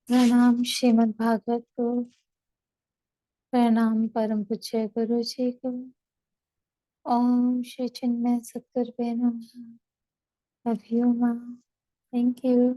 प्रणाम श्रीमद् भागवत को। प्रणाम परम पूज्य गुरु जी को। ओम श्री चिन्मय सतगुरुवे नमः। लव यू माँ। Thank you.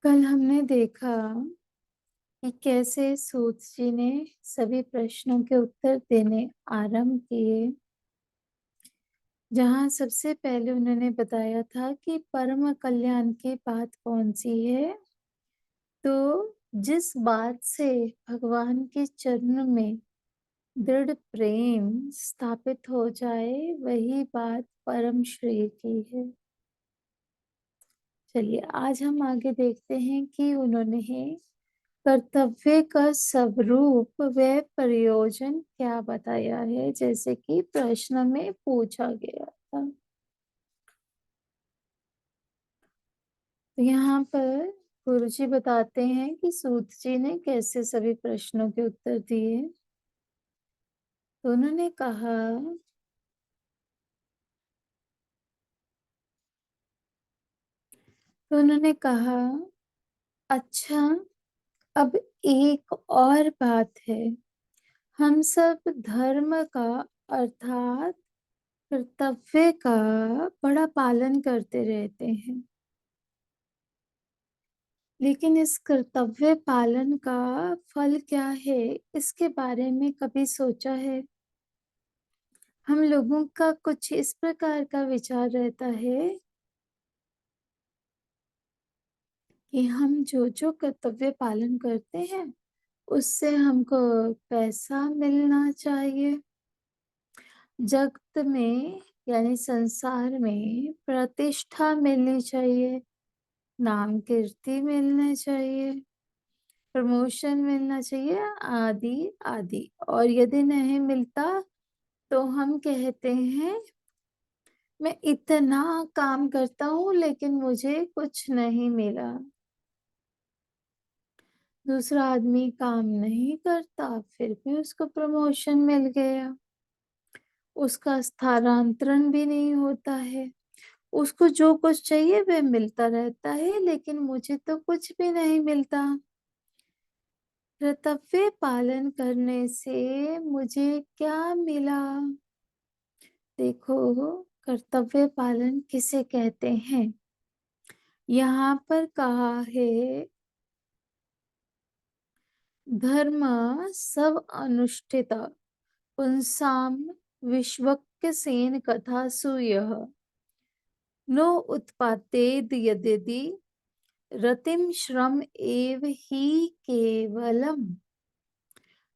कल हमने देखा कि कैसे सूत जी ने सभी प्रश्नों के उत्तर देने आरंभ किए। जहाँ सबसे पहले उन्होंने बताया था कि परम कल्याण की बात कौन सी है। तो जिस बात से भगवान के चरण में दृढ़ प्रेम स्थापित हो जाए वही बात परम श्रेय की है। चलिए आज हम आगे देखते हैं कि उन्होंने कर्तव्य का स्वरूप व प्रयोजन क्या बताया है, जैसे कि प्रश्न में पूछा गया था। तो यहाँ पर गुरु जी बताते हैं कि सूत जी ने कैसे सभी प्रश्नों के उत्तर दिए। तो उन्होंने कहा, अच्छा, अब एक और बात है। हम सब धर्म का अर्थात कर्तव्य का बड़ा पालन करते रहते हैं, लेकिन इस कर्तव्य पालन का फल क्या है इसके बारे में कभी सोचा है? हम लोगों का कुछ इस प्रकार का विचार रहता है कि हम जो जो कर्तव्य पालन करते हैं उससे हमको पैसा मिलना चाहिए, जगत में यानी संसार में प्रतिष्ठा मिलनी चाहिए, नाम कीर्ति मिलना चाहिए, प्रमोशन मिलना चाहिए, आदि आदि। और यदि नहीं मिलता तो हम कहते हैं मैं इतना काम करता हूँ लेकिन मुझे कुछ नहीं मिला। दूसरा आदमी काम नहीं करता फिर भी उसको प्रमोशन मिल गया, उसका स्थानांतरण भी नहीं होता है, उसको जो कुछ चाहिए वह मिलता रहता है, लेकिन मुझे तो कुछ भी नहीं मिलता। कर्तव्य पालन करने से मुझे क्या मिला? देखो, कर्तव्य पालन किसे कहते हैं? यहाँ पर कहा है धर्म सब अनुष्ठित पुंसाम विश्वक्य सेन कथासु यः नो उत्पातेद यद्यदि रतिम श्रम एव ही केवलम।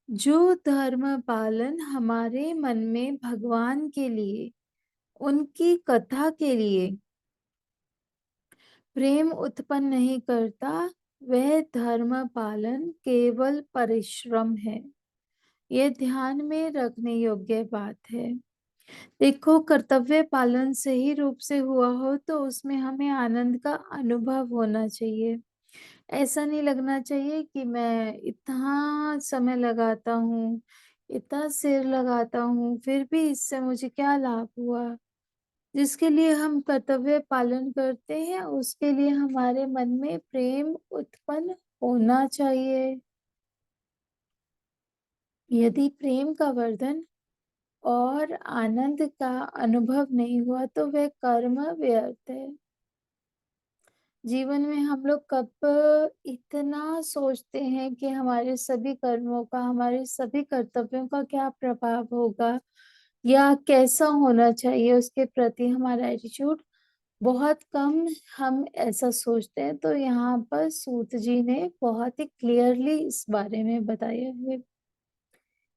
जो धर्म पालन हमारे मन में भगवान के लिए, उनकी कथा के लिए प्रेम उत्पन्न नहीं करता, वह धर्म पालन केवल परिश्रम है। यह ध्यान में रखने योग्य बात है। देखो, कर्तव्य पालन सही रूप से हुआ हो तो उसमें हमें आनंद का अनुभव होना चाहिए। ऐसा नहीं लगना चाहिए कि मैं इतना समय लगाता हूँ, इतना सिर लगाता हूँ, फिर भी इससे मुझे क्या लाभ हुआ। जिसके लिए हम कर्तव्य पालन करते हैं उसके लिए हमारे मन में प्रेम उत्पन्न होना चाहिए। यदि प्रेम का वर्धन और आनंद का अनुभव नहीं हुआ तो वह कर्म व्यर्थ है। जीवन में हम लोग कब इतना सोचते हैं कि हमारे सभी कर्मों का, हमारे सभी कर्तव्यों का क्या प्रभाव होगा या कैसा होना चाहिए उसके प्रति हमारा एटीट्यूड, बहुत कम हम ऐसा सोचते हैं। तो यहाँ पर सूत जी ने बहुत ही क्लियरली इस बारे में बताया है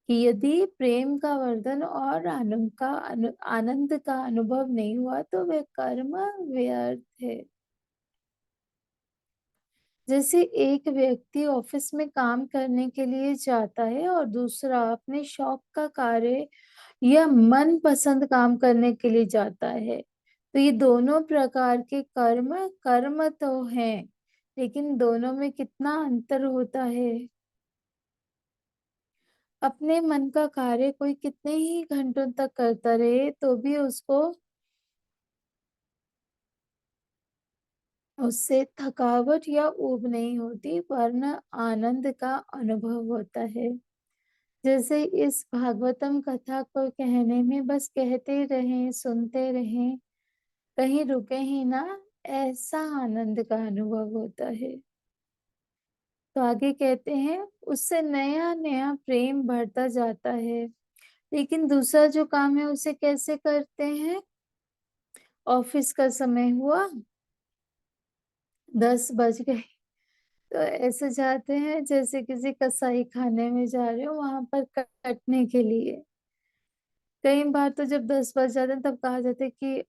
कि यदि प्रेम का वर्धन और आनंद का अनुभव नहीं हुआ तो वह कर्म व्यर्थ है। जैसे एक व्यक्ति ऑफिस में काम करने के लिए जाता है और दूसरा अपने शौक का कार्य या मन पसंद काम करने के लिए जाता है। तो ये दोनों प्रकार के कर्म कर्म तो हैं, लेकिन दोनों में कितना अंतर होता है। अपने मन का कार्य कोई कितने ही घंटों तक करता रहे तो भी उसको उससे थकावट या ऊब नहीं होती, वरना आनंद का अनुभव होता है। जैसे इस भागवतम कथा को कहने में बस कहते रहें, सुनते रहें, कहीं रुके ही ना, ऐसा आनंद का अनुभव होता है। तो आगे कहते हैं, उससे नया नया प्रेम बढ़ता जाता है। लेकिन दूसरा जो काम है उसे कैसे करते हैं? ऑफिस का समय हुआ, 10 बज गए, तो ऐसे जाते हैं जैसे किसी कसाई खाने में जा रहे हो वहां पर कटने के लिए। कई बार तो जब 10 बज जाते हैं तब कहा जाता है कि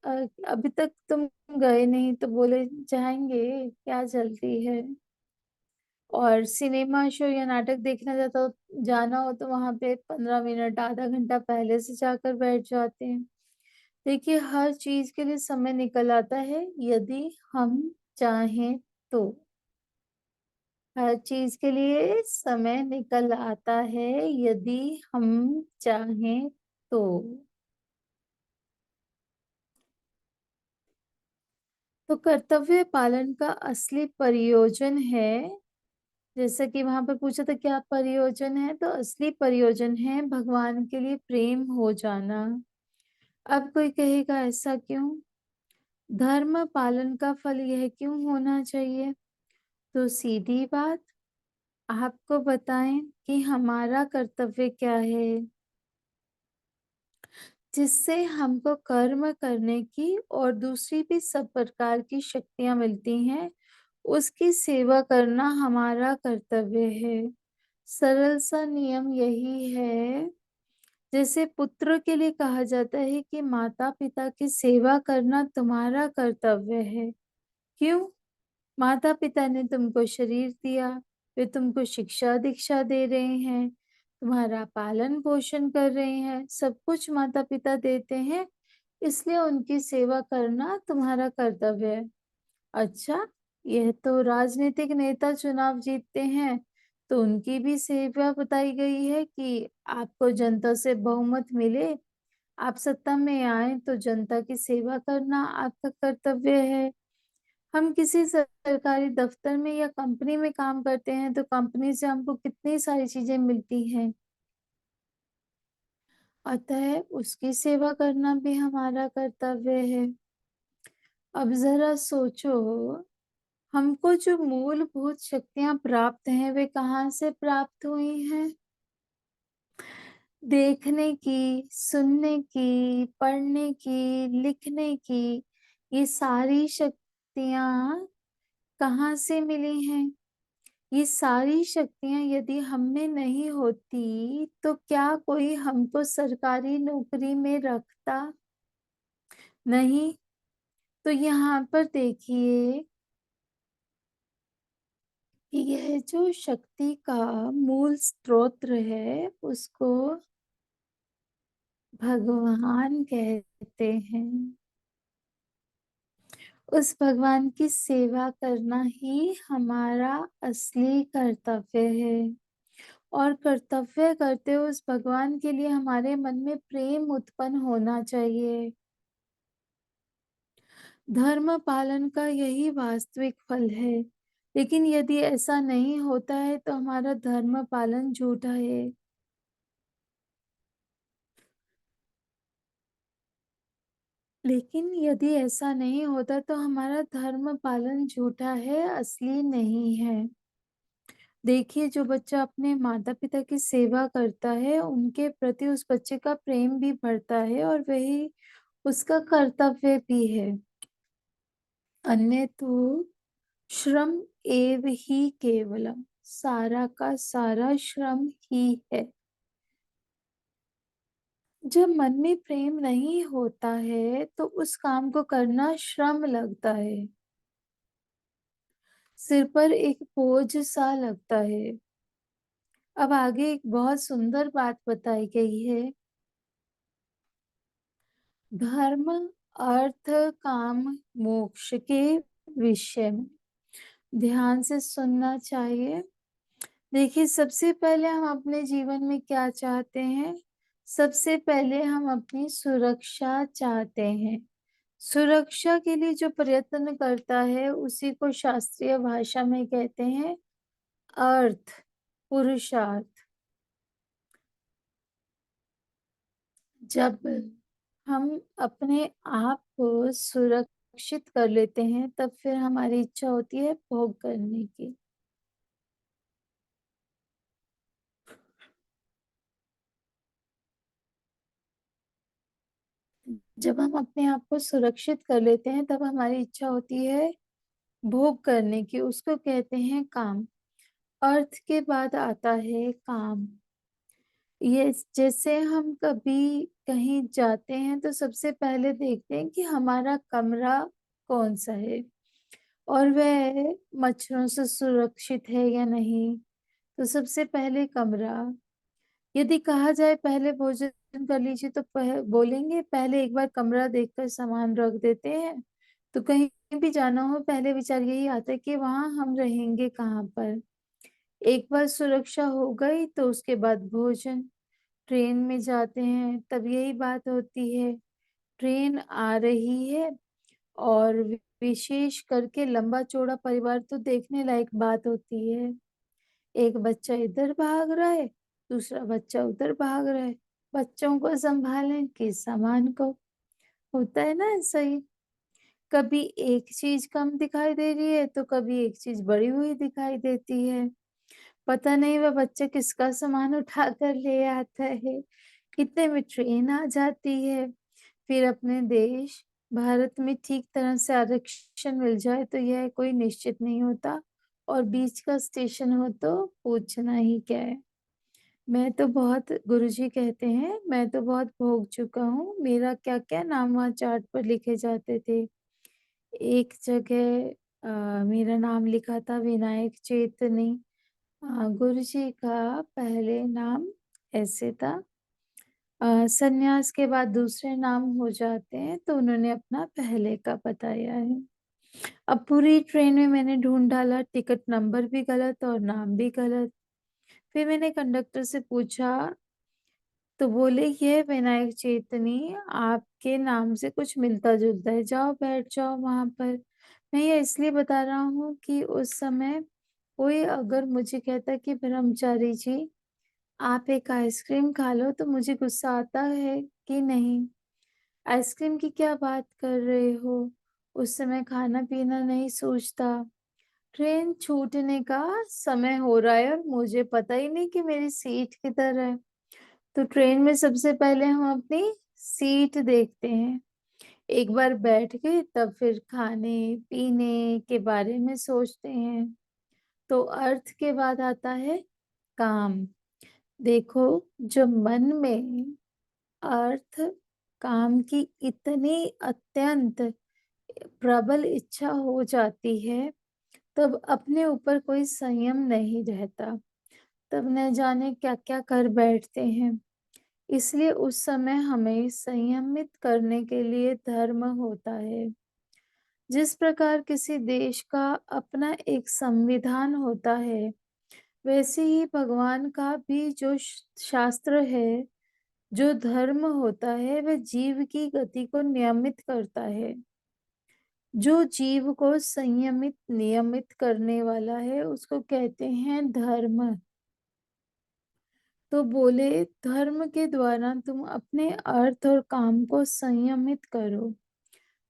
अभी तक तुम गए नहीं, तो बोले जाएंगे, क्या जल्दी है। और सिनेमा शो या नाटक देखना जाना हो तो वहां पे 15 मिनट आधा घंटा पहले से जाकर बैठ जाते हैं। देखिए, हर चीज के लिए समय निकल आता है यदि हम चाहें तो। हर चीज के लिए समय निकल आता है यदि हम चाहें तो। तो कर्तव्य पालन का असली प्रयोजन है, जैसा कि वहां पर पूछा था क्या प्रयोजन है, तो असली प्रयोजन है भगवान के लिए प्रेम हो जाना। अब कोई कहेगा ऐसा क्यों? धर्म पालन का फल यह क्यों होना चाहिए? तो सीधी बात, आपको बताएं कि हमारा कर्तव्य क्या है, जिससे हमको कर्म करने की और दूसरी भी सब प्रकार की शक्तियां मिलती हैं, उसकी सेवा करना हमारा कर्तव्य है। सरल सा नियम यही है। जैसे पुत्र के लिए कहा जाता है कि माता पिता की सेवा करना तुम्हारा कर्तव्य है। क्यों? माता पिता ने तुमको शरीर दिया, वे तुमको शिक्षा दीक्षा दे रहे हैं, तुम्हारा पालन पोषण कर रहे हैं, सब कुछ माता पिता देते हैं, इसलिए उनकी सेवा करना तुम्हारा कर्तव्य है। अच्छा, यह तो राजनीतिक नेता चुनाव जीतते हैं, तो उनकी भी सेवा बताई गई है कि आपको जनता से बहुमत मिले, आप सत्ता में आए, तो जनता की सेवा करना आपका कर्तव्य है। हम किसी सरकारी दफ्तर में या कंपनी में काम करते हैं तो कंपनी से हमको कितनी सारी चीजें मिलती हैं, अतः उसकी सेवा करना भी हमारा कर्तव्य है। अब जरा सोचो, हमको जो मूलभूत शक्तियां प्राप्त हैं वे कहाँ से प्राप्त हुई हैं? देखने की, सुनने की, पढ़ने की, लिखने की, ये सारी शक्तियां कहाँ से मिली हैं? ये सारी शक्तियां यदि हम में नहीं होती तो क्या कोई हमको सरकारी नौकरी में रखता? नहीं। तो यहाँ पर देखिए कि यह जो शक्ति का मूल स्रोत है उसको भगवान कहते हैं। उस भगवान की सेवा करना ही हमारा असली कर्तव्य है। और कर्तव्य करते हुए उस भगवान के लिए हमारे मन में प्रेम उत्पन्न होना चाहिए। धर्म पालन का यही वास्तविक फल है। लेकिन यदि ऐसा नहीं होता है तो हमारा धर्म पालन झूठा है। लेकिन यदि ऐसा नहीं होता तो हमारा धर्म पालन झूठा है, असली नहीं है। देखिए, जो बच्चा अपने माता पिता की सेवा करता है उनके प्रति उस बच्चे का प्रेम भी बढ़ता है और वही उसका कर्तव्य भी है। अन्य तो श्रम एव ही केवलम, सारा का सारा श्रम ही है। जब मन में प्रेम नहीं होता है तो उस काम को करना श्रम लगता है, सिर पर एक बोझ सा लगता है। अब आगे एक बहुत सुंदर बात बताई गई है धर्म, अर्थ, काम, मोक्ष के विषय में ध्यान से सुनना चाहिए। देखिए, सबसे पहले हम अपने जीवन में क्या चाहते हैं? सबसे पहले हम अपनी सुरक्षा चाहते हैं। सुरक्षा के लिए जो प्रयत्न करता है, उसी को शास्त्रीय भाषा में कहते हैं अर्थ, पुरुषार्थ। जब हम अपने आप को सुरक्षित कर लेते हैं, तब फिर हमारी इच्छा होती है भोग करने की। जब हम अपने आप को सुरक्षित कर लेते हैं, तब हमारी इच्छा होती है भोग करने की। उसको कहते हैं काम। अर्थ के बाद आता है काम। ये जैसे हम कभी कहीं जाते हैं, तो सबसे पहले देखते हैं कि हमारा कमरा कौन सा है और वह मच्छरों से सुरक्षित है या नहीं। तो सबसे पहले कमरा। यदि कहा जाए पहले भोजन कर लीजिए, तो बोलेंगे पहले एक बार कमरा देखकर सामान रख देते हैं। तो कहीं भी जाना हो, पहले विचार यही आता है कि वहां हम रहेंगे कहाँ पर। एक बार सुरक्षा हो गई तो उसके बाद भोजन। ट्रेन में जाते हैं तब यही बात होती है। ट्रेन आ रही है और विशेष करके लंबा चौड़ा परिवार तो देखने लायक बात होती है। एक बच्चा इधर भाग रहा है, दूसरा बच्चा उधर भाग रहा है। बच्चों को संभालें कि सामान को। होता है ना ऐसा ही। कभी एक चीज कम दिखाई दे रही है, तो कभी एक चीज बड़ी हुई दिखाई देती है। पता नहीं वह बच्चा किसका सामान उठा कर ले आता है। इतने में ट्रेन आ जाती है। फिर अपने देश भारत में ठीक तरह से आरक्षण मिल जाए तो यह कोई निश्चित नहीं होता, और बीच का स्टेशन हो तो पूछना ही क्या है। मैं तो बहुत, गुरुजी कहते हैं, मैं तो बहुत भोग चुका हूँ। मेरा क्या क्या नाम वहाँ चार्ट पर लिखे जाते थे। एक जगह मेरा नाम लिखा था विनायक चेतनी। गुरुजी का पहले नाम ऐसे था। संन्यास के बाद दूसरे नाम हो जाते हैं, तो उन्होंने अपना पहले का बताया है। अब पूरी ट्रेन में मैंने ढूंढ डाला, टिकट नंबर भी गलत और नाम भी गलत। फिर मैंने कंडक्टर से पूछा, तो बोले ये विनायक चेतनी आपके नाम से कुछ मिलता जुलता है, जाओ बैठ जाओ वहां पर। मैं ये इसलिए बता रहा हूँ कि उस समय कोई अगर मुझे कहता कि ब्रह्मचारी जी आप एक आइसक्रीम खा लो, तो मुझे गुस्सा आता है कि नहीं, आइसक्रीम की क्या बात कर रहे हो। उस समय खाना पीना नहीं सोचता। ट्रेन छूटने का समय हो रहा है और मुझे पता ही नहीं कि मेरी सीट किधर है। तो ट्रेन में सबसे पहले हम अपनी सीट देखते हैं। एक बार बैठ गए तब फिर खाने पीने के बारे में सोचते हैं। तो अर्थ के बाद आता है काम। देखो, जो मन में अर्थ, काम की इतनी अत्यंत प्रबल इच्छा हो जाती है, तब अपने ऊपर कोई संयम नहीं रहता। तब न जाने क्या क्या कर बैठते हैं। इसलिए उस समय हमें संयमित करने के लिए धर्म होता है। जिस प्रकार किसी देश का अपना एक संविधान होता है, वैसे ही भगवान का भी जो शास्त्र है, जो धर्म होता है, वह जीव की गति को नियमित करता है। जो जीव को संयमित नियमित करने वाला है, उसको कहते हैं धर्म। तो बोले धर्म के द्वारा तुम अपने अर्थ और काम को संयमित करो।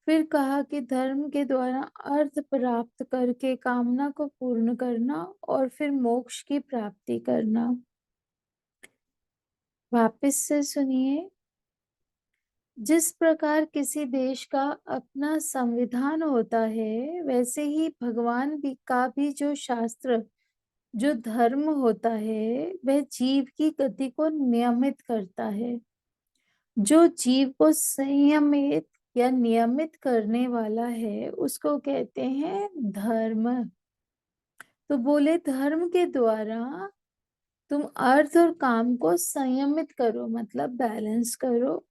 फिर कहा कि धर्म के द्वारा अर्थ प्राप्त करके कामना को पूर्ण करना और फिर मोक्ष की प्राप्ति करना। वापस से सुनिए। जिस प्रकार किसी देश का अपना संविधान होता है, वैसे ही भगवान भी का भी जो शास्त्र, जो धर्म होता है, वह जीव की गति को नियमित करता है। जो जीव को संयमित या नियमित करने वाला है, उसको कहते हैं धर्म। तो बोले धर्म के द्वारा तुम अर्थ और काम को संयमित करो, मतलब बैलेंस करो।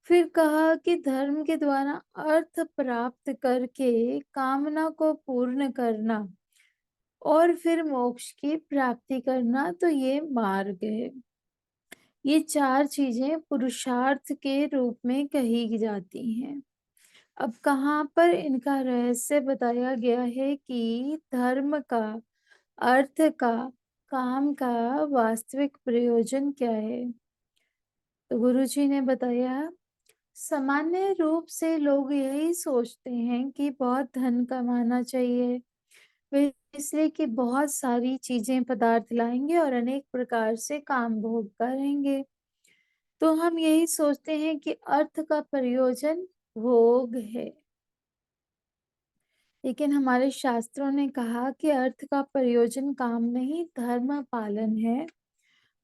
फिर कहा कि धर्म के द्वारा अर्थ प्राप्त करके कामना को पूर्ण करना और फिर मोक्ष की प्राप्ति करना, तो ये मार्ग है। ये चार चीजें पुरुषार्थ के रूप में कही जाती हैं। अब कहाँ पर इनका रहस्य बताया गया है कि धर्म का, अर्थ का, काम का वास्तविक प्रयोजन क्या है। तो गुरु जी ने बताया, सामान्य रूप से लोग यही सोचते हैं कि बहुत धन कमाना चाहिए, वे इसलिए कि बहुत सारी चीजें पदार्थ लाएंगे और अनेक प्रकार से काम भोग करेंगे। तो हम यही सोचते हैं कि अर्थ का प्रयोजन भोग है। लेकिन हमारे शास्त्रों ने कहा कि अर्थ का प्रयोजन काम नहीं, धर्म पालन है।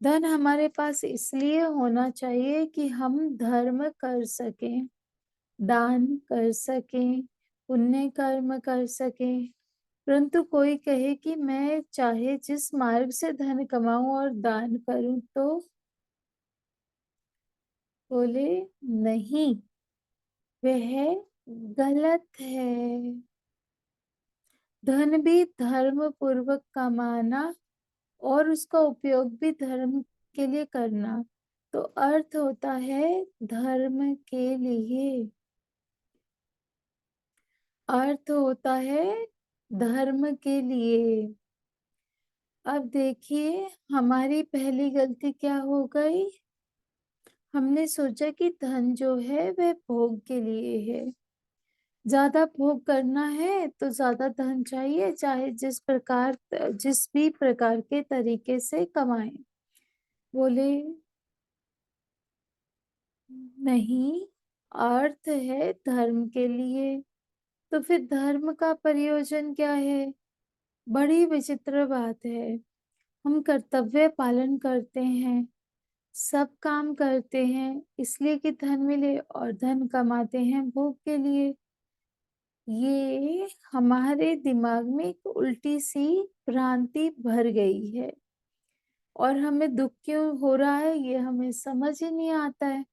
धन हमारे पास इसलिए होना चाहिए कि हम धर्म कर सकें, दान कर सकें, पुण्य कर्म कर सकें। परंतु कोई कहे कि मैं चाहे जिस मार्ग से धन कमाऊं और दान करूं, तो बोले नहीं, वह गलत है। धन भी धर्म पूर्वक कमाना और उसका उपयोग भी धर्म के लिए करना, तो अर्थ होता है धर्म के लिए। अर्थ होता है धर्म के लिए। अब देखिए, हमारी पहली गलती क्या हो गई। हमने सोचा कि धन जो है वह भोग के लिए है। ज्यादा भोग करना है तो ज्यादा धन चाहिए, चाहे जिस भी प्रकार के तरीके से कमाएं। बोले नहीं, अर्थ है धर्म के लिए। तो फिर धर्म का प्रयोजन क्या है। बड़ी विचित्र बात है। हम कर्तव्य पालन करते हैं, सब काम करते हैं इसलिए कि धन मिले, और धन कमाते हैं भोग के लिए। ये हमारे दिमाग में एक उल्टी सी भ्रांति भर गई है, और हमें दुख क्यों हो रहा है ये हमें समझ ही नहीं आता है।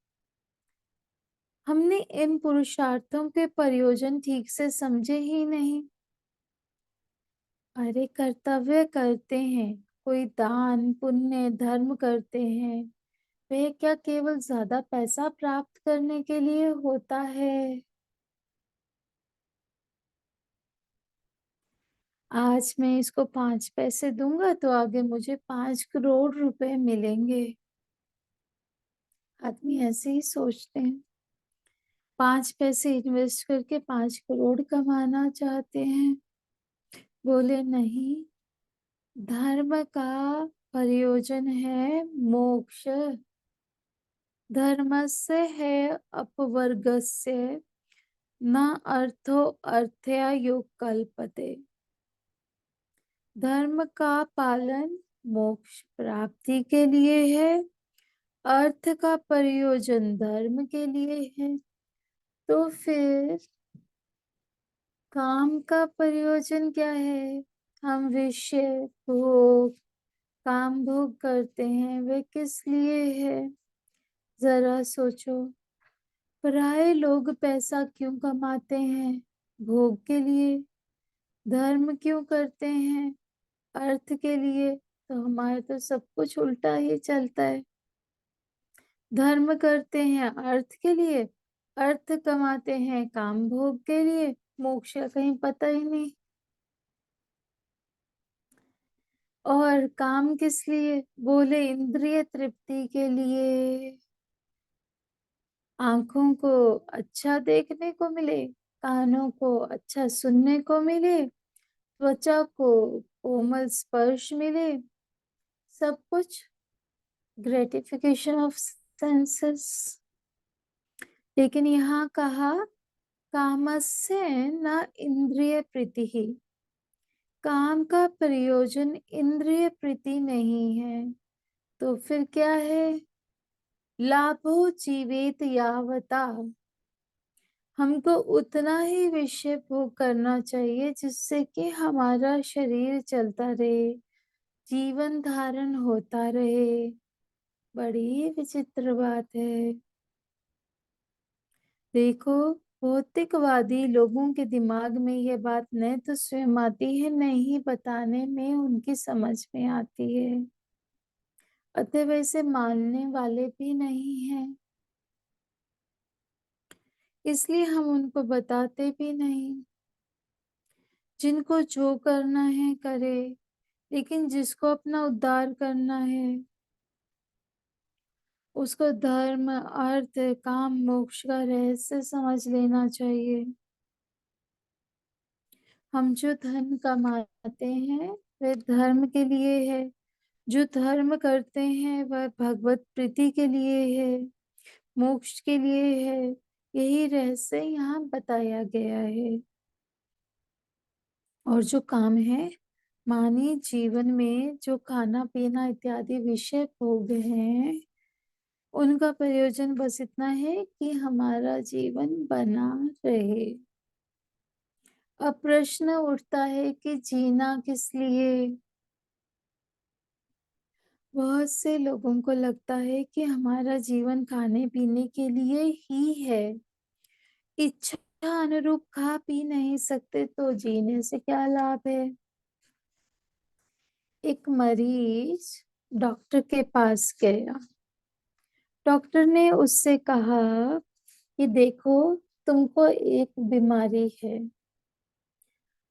हमने इन पुरुषार्थों के प्रयोजन ठीक से समझे ही नहीं। अरे कर्तव्य करते हैं, कोई दान पुण्य धर्म करते हैं, वह क्या केवल ज्यादा पैसा प्राप्त करने के लिए होता है। आज मैं इसको 5 पैसे दूंगा तो आगे मुझे 5 करोड़ रुपए मिलेंगे। आदमी ऐसे ही सोचते हैं। 5 पैसे इन्वेस्ट करके 5 करोड़ कमाना चाहते हैं। बोले नहीं, धर्म का प्रयोजन है मोक्ष। धर्मस्य है अपवर्गस्य, न अर्थो अर्थया योग कल्पते। धर्म का पालन मोक्ष प्राप्ति के लिए है, अर्थ का प्रयोजन धर्म के लिए है। तो फिर काम का प्रयोजन क्या है। हम विषय भोग, काम भोग करते हैं, वे किस लिए है। जरा सोचो, पराये लोग पैसा क्यों कमाते हैं। भोग के लिए। धर्म क्यों करते हैं। अर्थ के लिए। तो हमारे तो सब कुछ उल्टा ही चलता है। धर्म करते हैं अर्थ के लिए, अर्थ कमाते हैं काम भोग के लिए, मोक्ष का कहीं पता ही नहीं। और काम किस लिए। बोले इंद्रिय तृप्ति के लिए। आंखों को अच्छा देखने को मिले, कानों को अच्छा सुनने को मिले, त्वचा को कोमल स्पर्श मिले, सब कुछ ग्रेटिफिकेशन ऑफ सेंसेस। लेकिन यहाँ कहा कामस्य न इंद्रिय प्रीति ही। काम का प्रयोजन इंद्रिय प्रीति नहीं है, तो फिर क्या है। लाभो जीवेत यावता। हमको उतना ही विषय भोग करना चाहिए जिससे कि हमारा शरीर चलता रहे, जीवन धारण होता रहे। बड़ी विचित्र बात है। देखो, भौतिकवादी लोगों के दिमाग में यह बात न तो स्वयं आती है, न ही बताने में उनकी समझ में आती है। अतः वैसे मानने वाले भी नहीं हैं, इसलिए हम उनको बताते भी नहीं। जिनको जो करना है करे, लेकिन जिसको अपना उद्धार करना है, उसको धर्म, अर्थ, काम, मोक्ष का रहस्य समझ लेना चाहिए। हम जो धन कमाते हैं वह धर्म के लिए है, जो धर्म करते हैं वह भगवत प्रीति के लिए है, मोक्ष के लिए है। यही रहस्य यहाँ बताया गया है। और जो काम है, मानवीय जीवन में जो खाना पीना इत्यादि विषय भोग हैं, उनका प्रयोजन बस इतना है कि हमारा जीवन बना रहे। अब प्रश्न उठता है कि जीना किस लिए। बहुत से लोगों को लगता है कि हमारा जीवन खाने पीने के लिए ही है। इच्छा अनुरूप खा पी नहीं सकते तो जीने से क्या लाभ है। एक मरीज डॉक्टर के पास गया। डॉक्टर ने उससे कहा कि देखो, तुमको एक बीमारी है,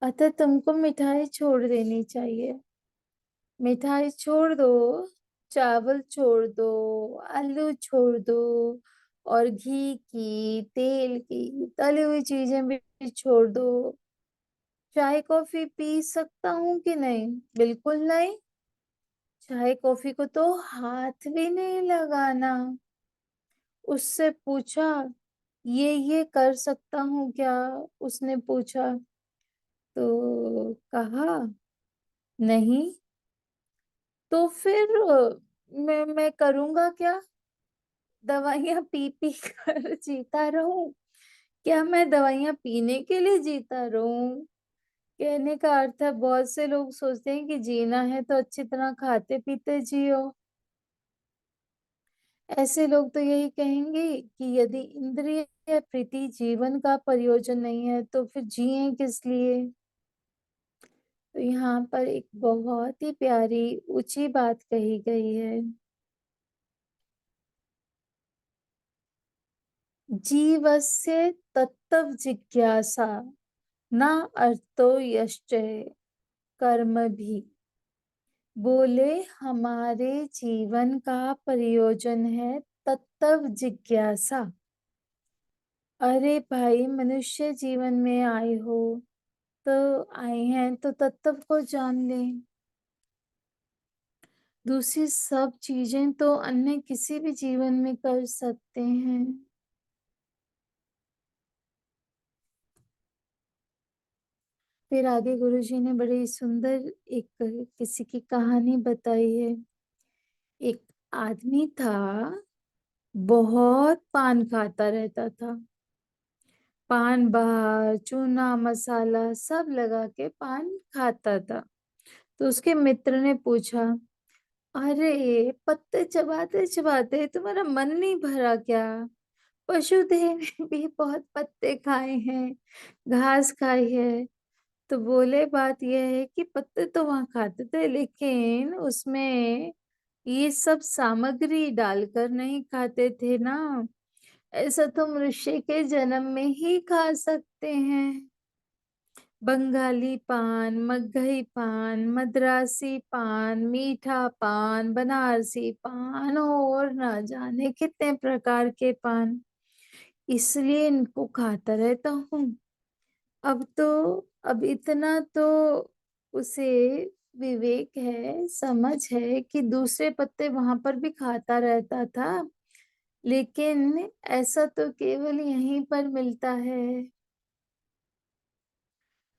अतः तुमको मिठाई छोड़ देनी चाहिए। मिठाई छोड़ दो, चावल छोड़ दो, आलू छोड़ दो, और घी की, तेल की, तली हुई चीजें भी छोड़ दो। चाय कॉफी पी सकता हूँ कि नहीं? बिल्कुल नहीं। चाय कॉफी को तो हाथ भी नहीं लगाना। उससे पूछा, ये कर सकता हूँ क्या? उसने पूछा तो कहा नहीं। तो फिर मैं करूँगा क्या? दवाइयाँ पी पी कर जीता रहूं? क्या मैं दवाइयाँ पीने के लिए जीता रहूं? कहने का अर्थ है, बहुत से लोग सोचते हैं कि जीना है तो अच्छी तरह खाते पीते जियो। ऐसे लोग तो यही कहेंगे कि यदि इंद्रिय प्रीति जीवन का प्रयोजन नहीं है तो फिर जिए किस लिए। तो यहाँ पर एक बहुत ही प्यारी ऊंची बात कही गई है। जीवस्य तत्व जिज्ञासा, न अर्थो यश्चय कर्म भी। बोले हमारे जीवन का प्रयोजन है तत्व जिज्ञासा। अरे भाई, मनुष्य जीवन में आए हो तो आए हैं तो तत्व को जान लें। दूसरी सब चीजें तो अन्य किसी भी जीवन में कर सकते हैं। फिर आगे गुरुजी ने बड़ी सुंदर एक किसी की कहानी बताई है। एक आदमी था, बहुत पान खाता रहता था। पान बाहर चूना मसाला सब लगा के पान खाता था। तो उसके मित्र ने पूछा, अरे पत्ते चबाते चबाते तुम्हारा मन नहीं भरा क्या? पशु देह में भी बहुत पत्ते खाए हैं, घास खाई है। तो बोले बात यह है कि पत्ते तो वहां खाते थे, लेकिन उसमें ये सब सामग्री डालकर नहीं खाते थे ना। ऐसा तो मनुष्य के जन्म में ही खा सकते हैं। बंगाली पान, मगही पान, मद्रासी पान, मीठा पान, बनारसी पान और ना जाने कितने प्रकार के पान। इसलिए इनको खाता रहता हूँ। अब तो अब इतना तो उसे विवेक है, समझ है कि दूसरे पत्ते वहां पर भी खाता रहता था, लेकिन ऐसा तो केवल यहीं पर मिलता है।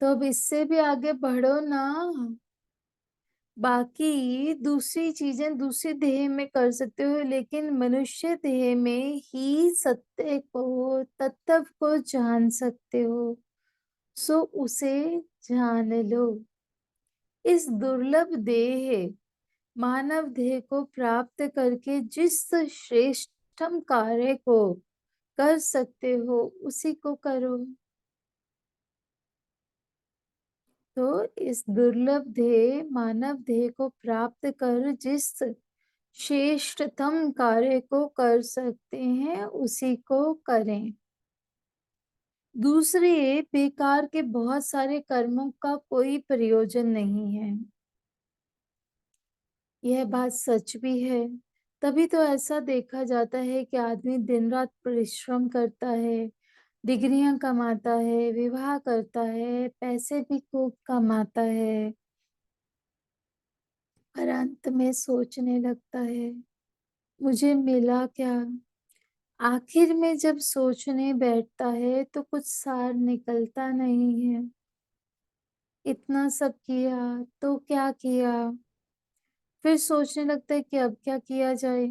तो अब इससे भी आगे बढ़ो ना। बाकी दूसरी चीजें दूसरी देह में कर सकते हो, लेकिन मनुष्य देह में ही सत्य को, तत्व को जान सकते हो। सो उसे जान लो। इस दुर्लभ देह, मानव देह को प्राप्त करके जिस श्रेष्ठतम कार्य को कर सकते हो उसी को करो। तो इस दुर्लभ ध्येय मानव ध्येय को प्राप्त कर जिस श्रेष्ठतम कार्य को कर सकते हैं उसी को करें। दूसरे बेकार के बहुत सारे कर्मों का कोई प्रयोजन नहीं है। यह बात सच भी है। तभी तो ऐसा देखा जाता है कि आदमी दिन रात परिश्रम करता है, डिग्रियां कमाता है, विवाह करता है, पैसे भी खूब कमाता है, पर अंत में सोचने लगता है मुझे मिला क्या। आखिर में जब सोचने बैठता है तो कुछ सार निकलता नहीं है। इतना सब किया तो क्या किया। फिर सोचने लगता है कि अब क्या किया जाए।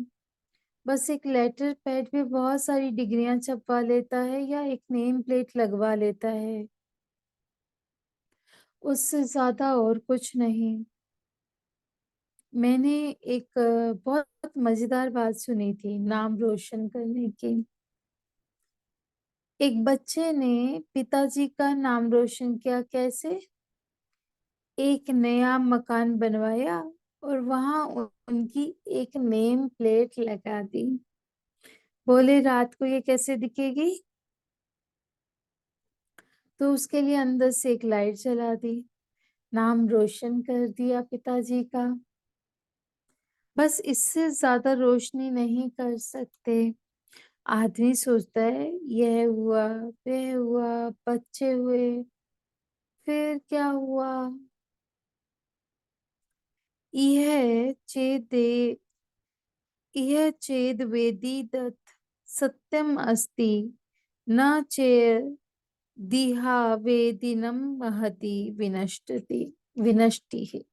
बस एक लेटर पैड पे बहुत सारी डिग्रियां छपवा लेता है या एक नेम प्लेट लगवा लेता है, उससे ज्यादा और कुछ नहीं। मैंने एक बहुत मजेदार बात सुनी थी नाम रोशन करने की। एक बच्चे ने पिताजी का नाम रोशन किया। कैसे? एक नया मकान बनवाया और वहां उनकी एक नेम प्लेट लगा दी। बोले रात को ये कैसे दिखेगी? तो उसके लिए अंदर से एक लाइट जला दी। नाम रोशन कर दिया पिताजी का। बस इससे ज्यादा रोशनी नहीं कर सकते। आदमी सोचता है यह हुआ, वह हुआ, बच्चे हुए, फिर क्या हुआ। यह चेदे यह चेद वेदीदत् सत्यम अस्ति न चेर दिहा वेदिनम महति विनष्टति विनष्टि।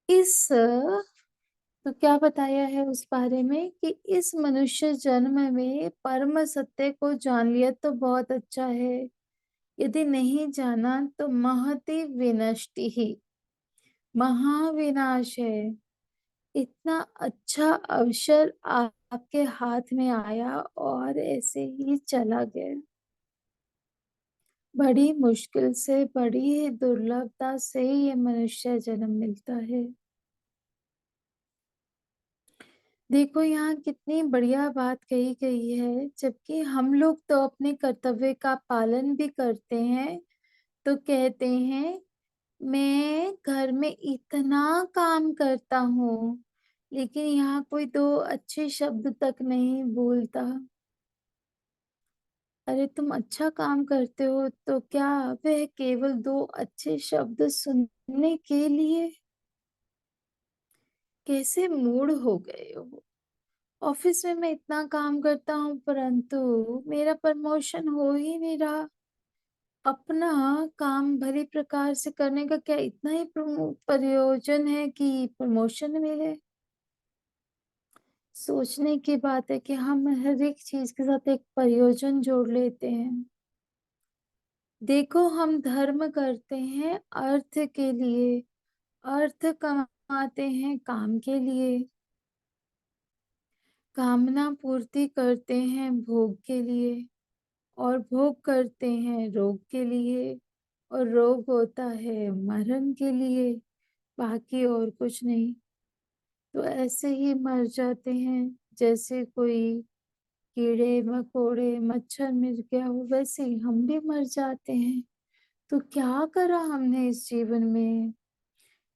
इस तो क्या बताया है उस बारे में कि इस मनुष्य जन्म में परम सत्य को जान लिया तो बहुत अच्छा है, यदि नहीं जाना तो महति विनष्टि ही, महाविनाश है। इतना अच्छा अवसर आपके हाथ में आया और ऐसे ही चला गया। बड़ी मुश्किल से, बड़ी ही दुर्लभता से ये मनुष्य जन्म मिलता है। देखो यहाँ कितनी बढ़िया बात कही गई है। जबकि हम लोग तो अपने कर्तव्य का पालन भी करते हैं, तो कहते हैं मैं घर में इतना काम करता हूँ, लेकिन यहाँ कोई दो अच्छे शब्द तक नहीं बोलता। अरे तुम अच्छा काम करते हो तो क्या वह केवल दो अच्छे शब्द सुनने के लिए? कैसे मूड हो गए हो। ऑफिस में मैं इतना काम करता हूँ परंतु मेरा प्रमोशन हो ही नहीं रहा। अपना काम भली प्रकार से करने का क्या इतना ही प्रयोजन है कि प्रमोशन मिले? सोचने की बात है कि हम हर एक चीज के साथ एक प्रयोजन जोड़ लेते हैं। देखो हम धर्म करते हैं अर्थ के लिए, अर्थ कमाते हैं काम के लिए, कामना पूर्ति करते हैं भोग के लिए, और भोग करते हैं रोग के लिए, और रोग होता है मरण के लिए, बाकी और कुछ नहीं। तो ऐसे ही मर जाते हैं। जैसे कोई कीड़े मकोड़े मच्छर मिल गया हो वैसे ही हम भी मर जाते हैं। तो क्या करा हमने इस जीवन में?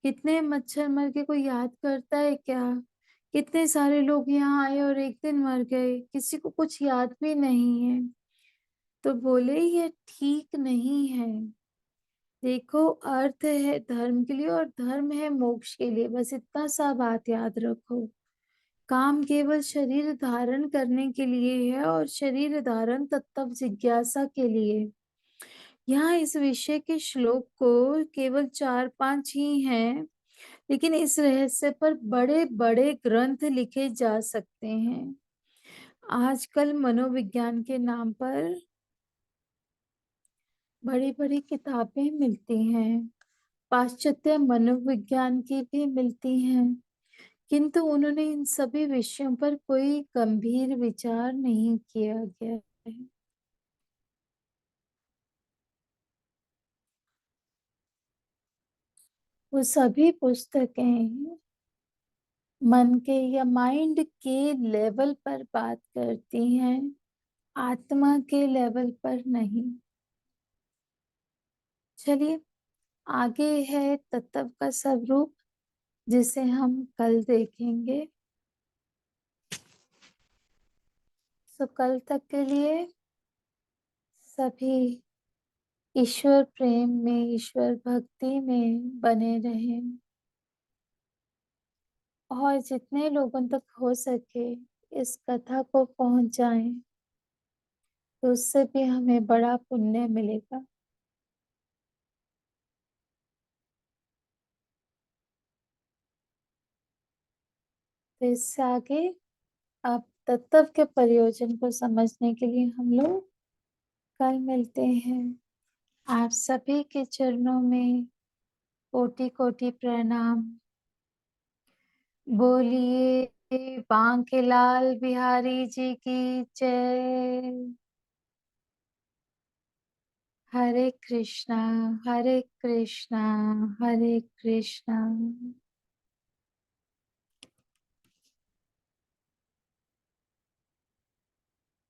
कितने मच्छर मर के कोई याद करता है क्या? कितने सारे लोग यहाँ आए और एक दिन मर गए, किसी को कुछ याद भी नहीं है। तो बोले ये ठीक नहीं है। देखो अर्थ है धर्म के लिए और धर्म है मोक्ष के लिए, बस इतना सा बात याद रखो। काम केवल शरीर धारण करने के लिए है और शरीर धारण तत्व जिज्ञासा के लिए। यहाँ इस विषय के श्लोक को केवल 4-5 ही हैं, लेकिन इस रहस्य पर बड़े बड़े ग्रंथ लिखे जा सकते हैं। आजकल मनोविज्ञान के नाम पर बड़ी बड़ी किताबें मिलती हैं, पाश्चात्य मनोविज्ञान की भी मिलती हैं, किंतु उन्होंने इन सभी विषयों पर कोई गंभीर विचार नहीं किया गया है। वो सभी पुस्तकें मन के या माइंड के लेवल पर बात करती हैं, आत्मा के लेवल पर नहीं। चलिए, आगे है तत्व का स्वरूप, जिसे हम कल देखेंगे। सो कल तक के लिए सभी ईश्वर प्रेम में, ईश्वर भक्ति में बने रहें और जितने लोगों तक हो सके इस कथा को पहुंचाएं, तो उससे भी हमें बड़ा पुण्य मिलेगा। तो इससे आगे अब तत्व के प्रयोजन को समझने के लिए हम लोग कल मिलते हैं। आप सभी के चरणों में कोटि कोटि प्रणाम। बोलिए बांकेलाल बिहारी जी की जय। हरे कृष्णा, हरे कृष्णा, हरे कृष्णा।